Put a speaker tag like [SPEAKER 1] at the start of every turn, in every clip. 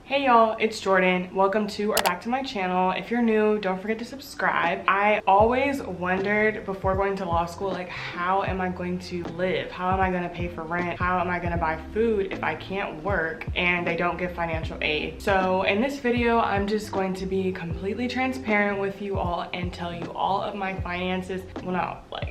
[SPEAKER 1] Hey y'all, it's Jordan. Welcome to or back to my channel. If you're new, don't forget to subscribe. I always wondered before going to law school, like, how am I going to live? How am I going to pay for rent? How am I going to buy food if I can't work and they don't give financial aid? So in this video, I'm just going to be completely transparent with you all and tell you all of my finances, well, not like,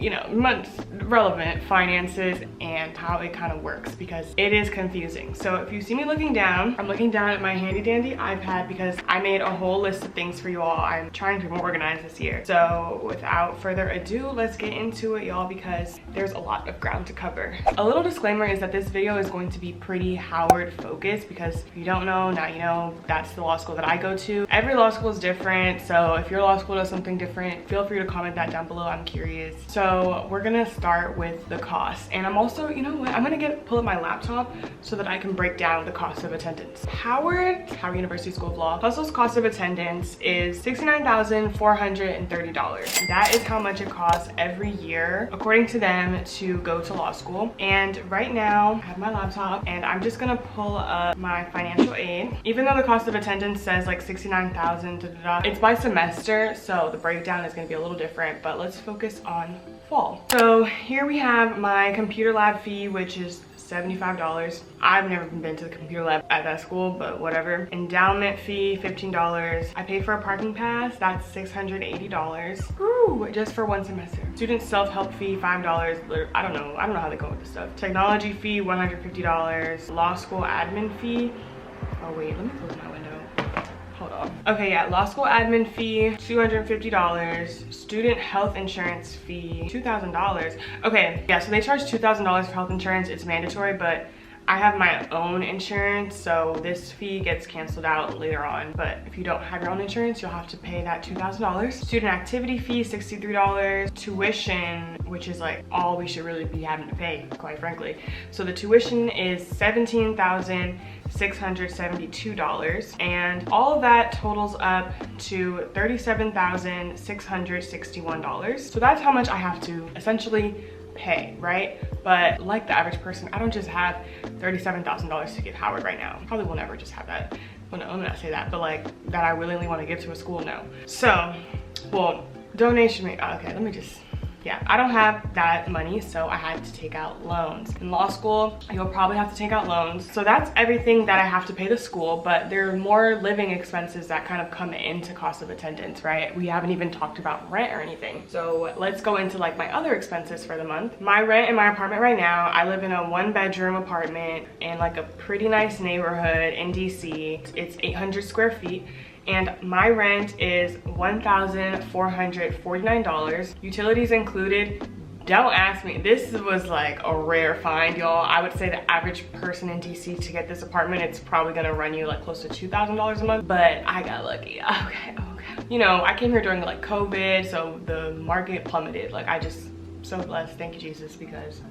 [SPEAKER 1] relevant finances and how it kind of works, because it is confusing. So if you see me looking down, I'm looking down at my handy dandy iPad because I made a whole list of things for you all. I'm trying to be more organized this year. So without further ado, let's get into it, y'all, because there's a lot of ground to cover. A little disclaimer is that this video is going to be pretty Howard focused, because if you don't know, now you know. That's the law school that I go to. Every law school is different, so if your law school does something different, feel free to comment that down below. I'm curious. So we're gonna start with the cost, and I'm also, you know what, I'm gonna pull up my laptop so that I can break down the cost of attendance. Howard University School of Law, Hustle's cost of attendance is $69,430. That is how much it costs every year, according to them, to go to law school. And right now, I have my laptop, and I'm just gonna pull up my financial aid. Even though the cost of attendance says like $69,000, it's by semester, so the breakdown is gonna be a little different, but let's focus on fall. So here we have my computer lab fee, which is $75. I've never been to the computer lab at that school, but whatever. Endowment fee, $15. I pay for a parking pass, that's $680. Ooh, just for one semester. Student self-help fee, $5. I don't know how they go with this stuff. Technology fee, $150. Law school admin fee. Oh wait, let me close my window. Hold on. Okay, yeah, law school admin fee, $250. Student health insurance fee, $2,000. Okay, yeah, so they charge $2,000 for health insurance. It's mandatory, but I have my own insurance, so this fee gets canceled out later on. But if you don't have your own insurance, you'll have to pay that $2,000. Student activity fee, $63. Tuition, which is like all we should really be having to pay, quite frankly. So the tuition is $17,672, and all of that totals up to $37,661. So that's how much I have to essentially pay, right? But like the average person, I don't just have $37,000 to give Howard right now. Probably will never just have that. Well, no, let me not say that, but like that I willingly want to give to a school, no. So, well, donation, okay, let me just, yeah, I don't have that money, so I had to take out loans. In law school, you'll probably have to take out loans. So that's everything that I have to pay the school, but there are more living expenses that kind of come into cost of attendance, right? We haven't even talked about rent or anything. So let's go into like my other expenses for the month. My rent in my apartment right now, I live in a 1-bedroom apartment in like a pretty nice neighborhood in DC. It's 800 square feet. And my rent is $1,449. Utilities included. Don't ask me. This was like a rare find, y'all. I would say the average person in DC to get this apartment, it's probably gonna run you like close to $2,000 a month, but I got lucky. Okay. You know, I came here during like COVID, so the market plummeted. Like, I just, so blessed. Thank you, Jesus, because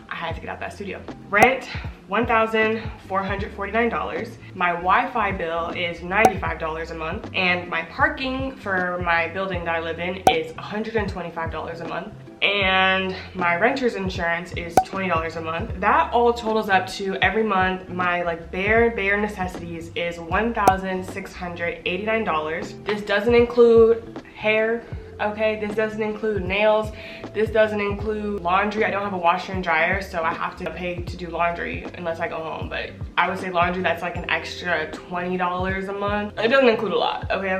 [SPEAKER 1] I had to get out that studio. Rent, $1,449. My Wi-Fi bill is $95 a month, and my parking for my building that I live in is $125 a month, and my renter's insurance is $20 a month. That all totals up to every month, my like bare necessities is $1,689. This doesn't include hair. Okay, this doesn't include nails. This doesn't include laundry. I don't have a washer and dryer, so I have to pay to do laundry unless I go home. But I would say laundry, that's like an extra $20 a month. It doesn't include a lot, okay?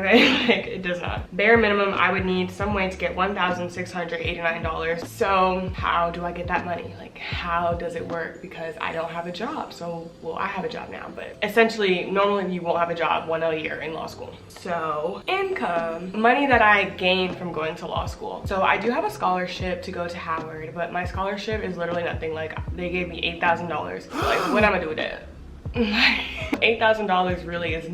[SPEAKER 1] Like, it does not. Bare minimum, I would need some way to get $1,689. So how do I get that money? Like, how does it work? Because I don't have a job. So, well, I have a job now, but essentially, normally you won't have a job one a year in law school. So income, money that I gained from going to law school. So I do have a scholarship to go to Howard, but my scholarship is literally nothing. Like, they gave me $8,000. So like, what am I gonna do with that? $8,000 really is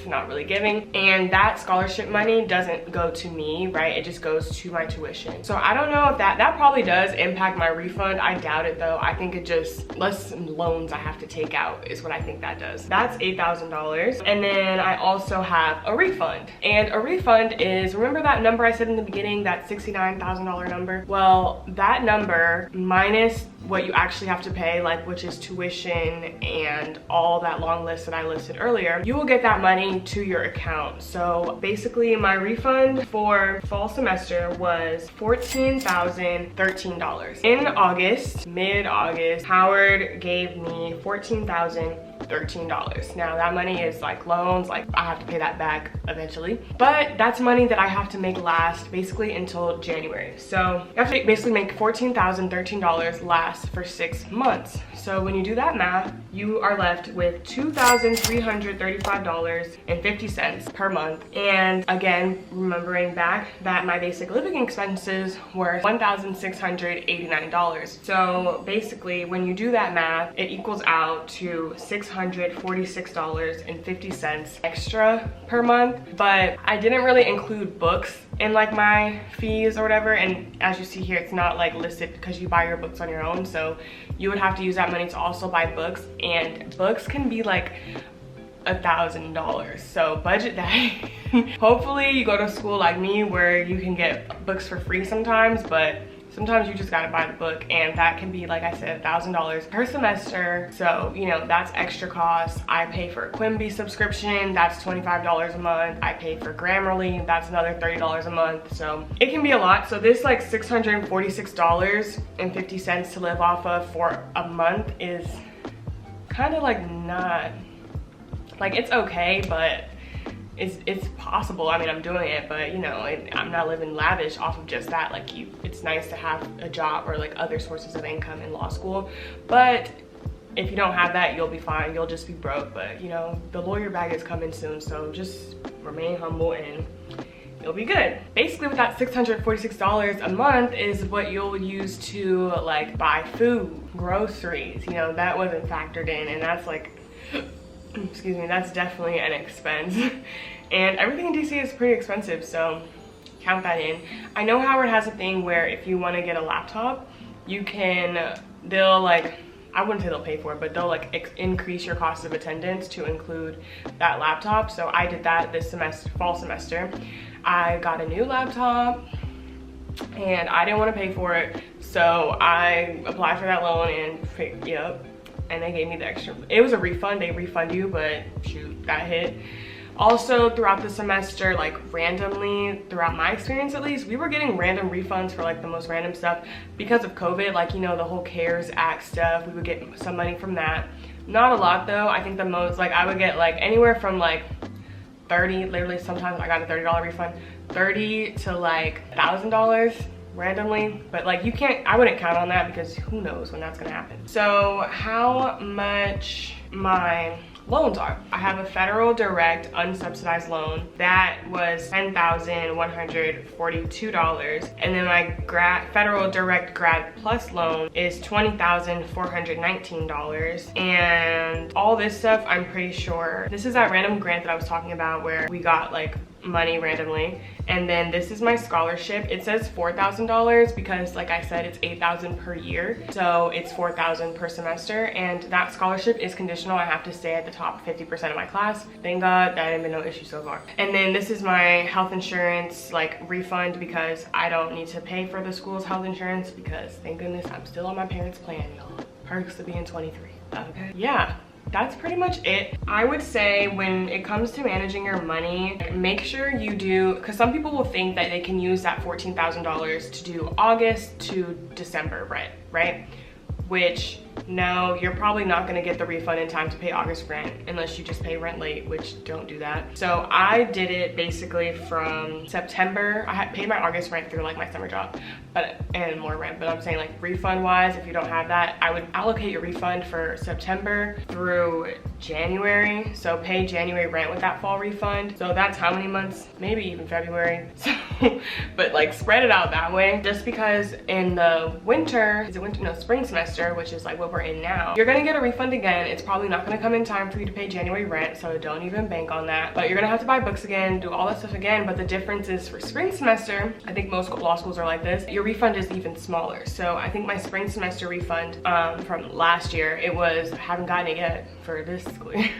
[SPEAKER 1] not really giving, and that scholarship money doesn't go to me, right? It just goes to my tuition. So I don't know if that probably does impact my refund. I doubt it though. I think it just, less loans I have to take out is what I think that does. That's $8,000. And then I also have a refund, and a refund is, remember that number I said in the beginning, that $69,000 number? Well, that number minus what you actually have to pay, like which is tuition and all that long list that I listed earlier, you will get that money to your account. So basically my refund for fall semester was $14,013. In August, mid-August, Howard gave me $14,013. Now that money is like loans, like I have to pay that back eventually, but that's money that I have to make last basically until January. So you have to basically make $14,013 last for 6 months. So when you do that math, you are left with $2,335.50 per month. And again, remembering back that my basic living expenses were $1,689. So basically when you do that math, it equals out to $646.50 extra per month. But I didn't really include books in like my fees or whatever, and as you see here, it's not like listed because you buy your books on your own, so you would have to use that money to also buy books, and books can be like $1,000, so budget that. Hopefully you go to school like me where you can get books for free sometimes, but sometimes you just gotta buy the book, and that can be, like I said, $1,000 per semester. So, you know, that's extra cost. I pay for a Quibi subscription, that's $25 a month. I pay for Grammarly, that's another $30 a month. So it can be a lot. So this like $646.50 to live off of for a month is kind of like not, like it's okay, but it's possible. I mean, I'm doing it, but you know, I'm not living lavish off of just that. Like it's nice to have a job or like other sources of income in law school, but if you don't have that, you'll be fine. You'll just be broke. But you know, the lawyer bag is coming soon, so just remain humble and you'll be good. Basically with that $646 a month is what you'll use to like buy food, groceries, you know, that wasn't factored in, and that's like excuse me, that's definitely an expense. And everything in DC is pretty expensive, so count that in. I know Howard has a thing where if you want to get a laptop, you can, they'll like, I wouldn't say they'll pay for it, but they'll like increase your cost of attendance to include that laptop. So I did that this semester, fall semester. I got a new laptop and I didn't want to pay for it, so I applied for that loan and and they gave me the extra. It was a refund, they refund you, but shoot, that hit. Also throughout the semester, like randomly, throughout my experience at least, we were getting random refunds for like the most random stuff because of COVID, like, you know, the whole CARES Act stuff. We would get some money from that. Not a lot though. I think the most, like I would get like anywhere from like 30, literally sometimes I got a $30 refund, 30 to like $1,000 randomly, but like you can't, I wouldn't count on that because who knows when that's gonna happen. So how much my loans are. I have a federal direct unsubsidized loan that was $10,142, and then my federal direct grad plus loan is $20,419. And all this stuff, I'm pretty sure this is that random grant that I was talking about where we got like money randomly. And then this is my scholarship. It says $4,000 because like I said, it's $8,000 per year, so it's $4,000 per semester, and that scholarship is conditional. I have to stay at the top 50% of my class. Thank God, that ain't been no issue so far. And then this is my health insurance like refund because I don't need to pay for the school's health insurance because thank goodness I'm still on my parents' plan, y'all. Perks of being 23. Okay, yeah. That's pretty much it. I would say when it comes to managing your money, make sure you do, because some people will think that they can use that $14,000 to do August to December rent, right? Which, no, you're probably not gonna get the refund in time to pay August rent unless you just pay rent late, which don't do that. So I did it basically from September. I had paid my August rent through like my summer job, and more rent, but I'm saying like refund wise, if you don't have that, I would allocate your refund for September through January. So pay January rent with that fall refund. So that's how many months? Maybe even February. So, but like spread it out that way, just because in the winter, spring semester, which is like what we're in now, you're gonna get a refund again. It's probably not gonna come in time for you to pay January rent, so don't even bank on that. But you're gonna have to buy books again, do all that stuff again. But the difference is for spring semester, I think most law schools are like this, your refund is even smaller. So I think my spring semester refund from last year, it was, I haven't gotten it yet for this school year.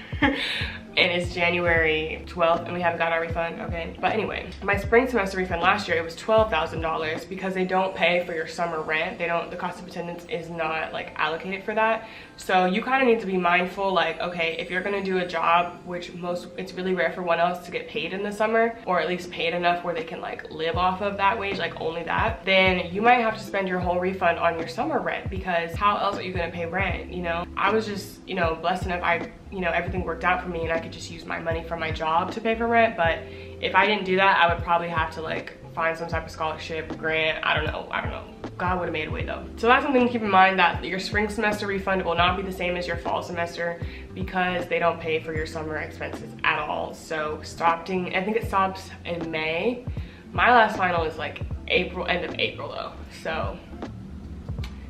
[SPEAKER 1] And is January 12th and we haven't got our refund, okay? But anyway, my spring semester refund last year, it was $12,000 because they don't pay for your summer rent. The cost of attendance is not like allocated for that. So you kind of need to be mindful, like, okay, if you're gonna do a job, which it's really rare for one else to get paid in the summer, or at least paid enough where they can like live off of that wage, like only that, then you might have to spend your whole refund on your summer rent, because how else are you gonna pay rent, you know? I was just, you know, blessed enough, everything worked out for me and I could just use my money from my job to pay for rent. But if I didn't do that, I would probably have to like find some type of scholarship, grant, I don't know. God would have made a way though. So that's something to keep in mind, that your spring semester refund will not be the same as your fall semester because they don't pay for your summer expenses at all. So I think it stops in May. My last final is like end of April though. So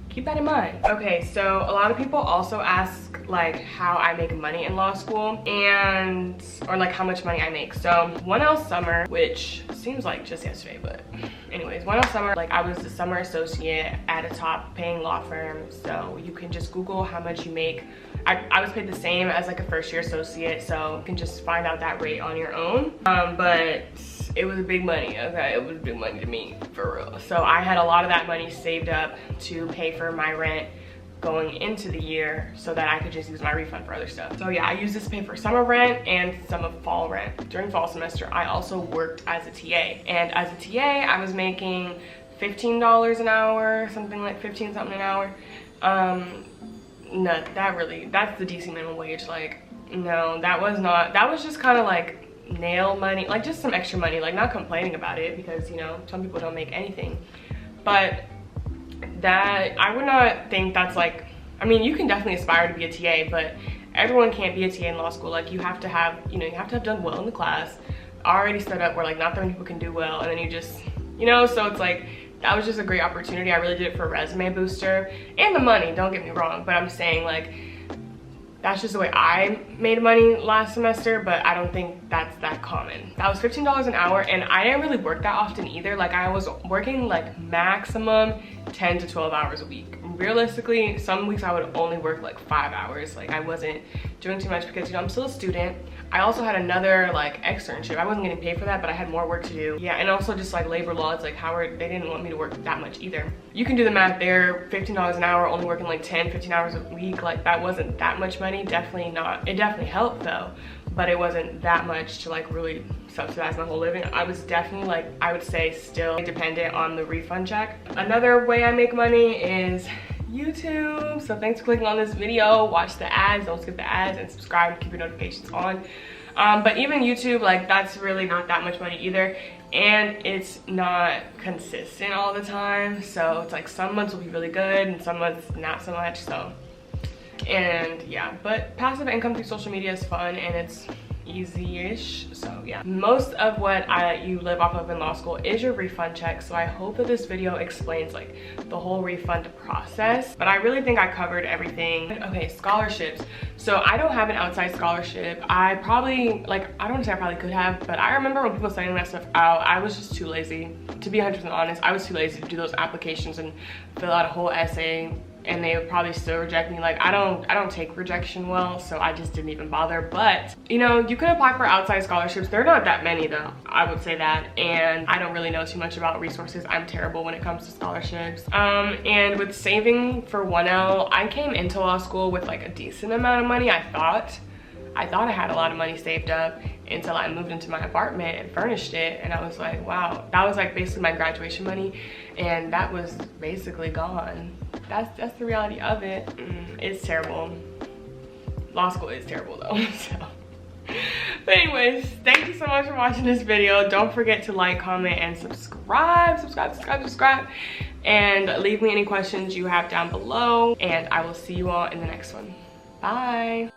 [SPEAKER 1] keep that in mind. Okay, so a lot of people also ask like how I make money in law school, or like how much money I make. So 1L summer, which seems like just yesterday, but anyways, 1L summer, like I was the summer associate at a top paying law firm. So you can just Google how much you make. I was paid the same as like a first year associate, so you can just find out that rate on your own. But it was big money, okay? It was big money to me, for real. So I had a lot of that money saved up to pay for my rent going into the year so that I could just use my refund for other stuff. So yeah, I used this to pay for summer rent and some of fall rent. During fall semester, I also worked as a TA. And as a TA, I was making $15 an hour, something like 15 something an hour. No, that's the DC minimum wage. Like, no, that was just kind of like nail money, like just some extra money, like not complaining about it, because you know, some people don't make anything. But that, I would not think that's like, I mean, you can definitely aspire to be a TA, but everyone can't be a TA in law school. Like you have to have, you have to have done well in the class, already set up where like not that many people can do well, and then you just, so it's like, that was just a great opportunity. I really did it for a resume booster and the money, don't get me wrong, but I'm saying like, that's just the way I made money last semester, but I don't think that's that common. That was $15 an hour, and I didn't really work that often either. Like I was working like maximum 10 to 12 hours a week. Realistically, some weeks I would only work like 5 hours. Like I wasn't doing too much because I'm still a student. I also had another like externship. I wasn't getting paid for that, but I had more work to do. Yeah, and also just like labor law, it's like they didn't want me to work that much either. You can do the math there, $15 an hour, only working like 10, 15 hours a week. Like that wasn't that much money, definitely not. It definitely helped though, but it wasn't that much to like really subsidize my whole living. I was definitely like, I would say still dependent on the refund check. Another way I make money is YouTube. So thanks for clicking on this video. Watch the ads, don't skip the ads, and subscribe, keep your notifications on. But even YouTube, like that's really not that much money either, and it's not consistent all the time. So it's like some months will be really good and some months not so much. So, and yeah, but passive income through social media is fun and it's easy-ish. So yeah, most of what you live off of in law school is your refund check. So I hope that this video explains like the whole refund process, but I really think I covered everything. Okay, scholarships. So I don't have an outside scholarship. I probably, like, I don't say I probably could have, but I remember when people were sending that stuff out, I was just too lazy. To be 100% honest, I was too lazy to do those applications and fill out a whole essay, and they would probably still reject me. Like I don't take rejection well, so I just didn't even bother. But you can apply for outside scholarships. They're not that many though, I would say that, and I don't really know too much about resources. I'm terrible when it comes to scholarships. And with saving for 1L, I came into law school with like a decent amount of money. I thought I had a lot of money saved up until I moved into my apartment and furnished it, and I was like, wow, that was like basically my graduation money, and that was basically gone. That's the reality of it. It's terrible. Law school is terrible though. So, but anyways, thank you so much for watching this video. Don't forget to like, comment, and subscribe, and leave me any questions you have down below, and I will see you all in the next one. Bye.